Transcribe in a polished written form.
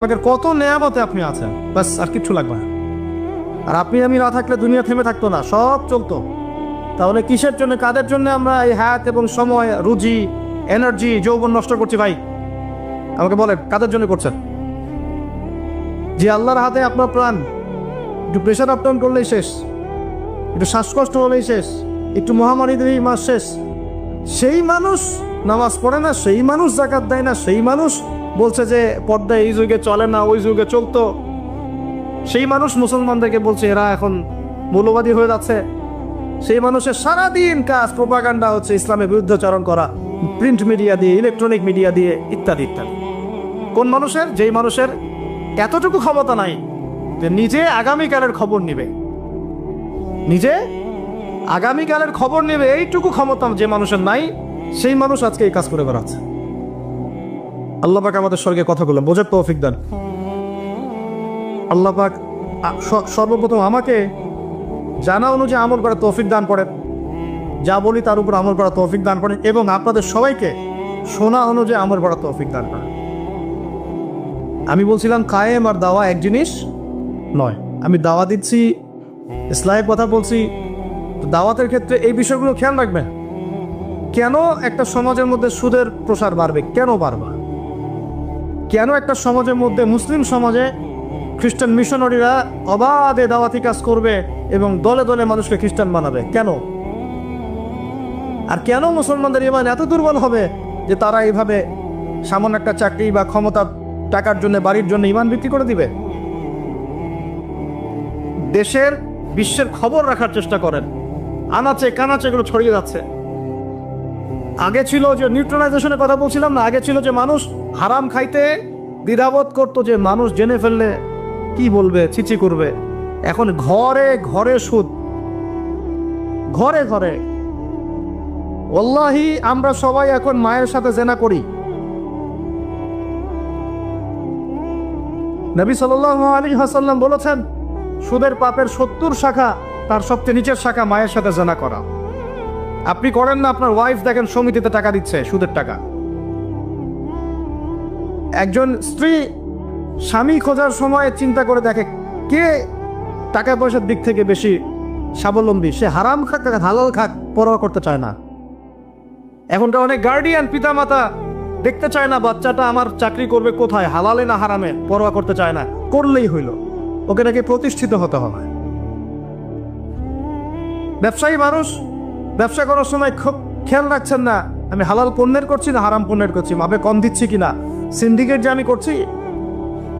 আপনাদের কত নেয়ামতে আপনি আছেন, বাস আর কিচ্ছু লাগবে না। আর আপনি আমি না থাকলে দুনিয়া থেমে থাকতো না, সব চলতো। তাহলে কিসের জন্য, কাদের জন্য আমরা এই হায়াত এবং সময়, রুজি, এনার্জি, যৌবন নষ্ট করছি? ভাই আমাকে বলেন, কাদের জন্য করছেন? যে আল্লাহর হাতে আপনার প্রাণ। একটু প্রেশার আপ ডাউন করলেই শেষ, একটু শ্বাসকষ্ট হলেই শেষ, একটু মহামারী দিলেই মাস শেষ। সেই মানুষ নামাজ পড়ে না, সেই মানুষ যাকাত দেয় না, সেই মানুষ বলছে যে পর্দা এই যুগে চলে না, ওই যুগে চলতো। সেই মানুষ মুসলমানদেরকে বলছে এরা এখন মৌলবাদী হয়ে যাচ্ছে। সেই মানুষের সারাদিন কাজ প্রোপাগান্ডা হচ্ছে, ইসলামের বিরুদ্ধাচরণ করা, প্রিন্ট মিডিয়া দিয়ে, ইলেকট্রনিক মিডিয়া দিয়ে, ইত্যাদি ইত্যাদি। কোন মানুষের? যেই মানুষের এতটুকু ক্ষমতা নাই যে নিজে আগামীকালের খবর নিবে, নিজে আগামীকালের খবর নেবে, এইটুকু ক্ষমতা যে মানুষের নাই, সেই মানুষ আজকে এই কাজ করে বেড়াচ্ছে। আল্লাহ পাক আমাদের স্বর্গে কথাগুলো বোঝার তৌফিক দান। আল্লাহ পাক সর্বপ্রথম আমাকে জানা অনুযায়ী আমল করার তৌফিক দান করেন, যা বলি তার উপর আমল করার তৌফিক দান করেন, এবং আপনাদের সবাইকে শোনা অনুযায়ী আমল করার তৌফিক দান করেন। আমি বলছিলাম কায়েম আর দাওয়া এক জিনিস নয়। আমি দাওয়া দিচ্ছি, ইসলামের কথা বলছি, দাওয়াতের ক্ষেত্রে এই বিষয়গুলো খেয়াল রাখবেন। কেন একটা সমাজের মধ্যে সুদের প্রসার বাড়বে? কেন বাড়বে? কেন একটা সমাজের মধ্যে, মুসলিম সমাজে খ্রিস্টান মিশনারিরা অবাধে দাওয়াতি কাজ করবে এবং দলে দলে মানুষকে খ্রিস্টান বানাবে? কেন? আর কেন মুসলমানদের ইমান এত দুর্বল হবে যে তারা এইভাবে সামান্য একটা চাকরি বা ক্ষমতা, টাকার জন্য, বাড়ির জন্য ইমান বিক্রি করে দিবে? দেশের, বিশ্বের খবর রাখার চেষ্টা করেন। আনাচে কানাচে এগুলো ছড়িয়ে যাচ্ছে। আগে ছিল যে নিউট্রালাইজেশনের কথা বলছিলাম না, আগে ছিল যে মানুষ হারাম খাইতে দ্বিধাবোধ করতো, যে মানুষ জেনে ফেললে কি বলবে, ছিচি করবে। এখন ঘরে ঘরে সুদ, ঘরে ঘরে। ওয়াল্লাহি আমরা সবাই এখন মায়ের সাথে জেনা করি। নবী সাল্লাল্লাহু আলাইহি ওয়াসাল্লাম বলেছেন, সুদের পাপের 70 শাখা, তার সবচেয়ে নিচের শাখা মায়ের সাথে জেনা করা। আপনি করেন না? আপনার ওয়াইফ দেখেন সমিতিতে টাকা দিচ্ছে, সুদের টাকা। একজন স্ত্রী স্বামী খোঁজার সময় চিন্তা করে দেখে কে টাকা পয়সার দিক থেকে বেশি স্বাবলম্বী। সে হারাম খাক হালাল খাক পরোয়া করতে চায় না। এখনকার অনেক গার্ডিয়ান, পিতামাতা দেখতে চায় না বাচ্চাটা আমার চাকরি করবে কোথায়, হালালে না হারামে, পরোয়া করতে চায় না। করলেই হইল, ওকে নাকি প্রতিষ্ঠিত হতে হবে। ব্যবসায়ী মানুষ ব্যবসা করার সময় খুব খেয়াল রাখছেন না আমি হালাল পণ্যের করছি না হারাম পণ্যের করছি, মাপে কম দিচ্ছি কিনা, সিন্ডিকেট যে আমি করছি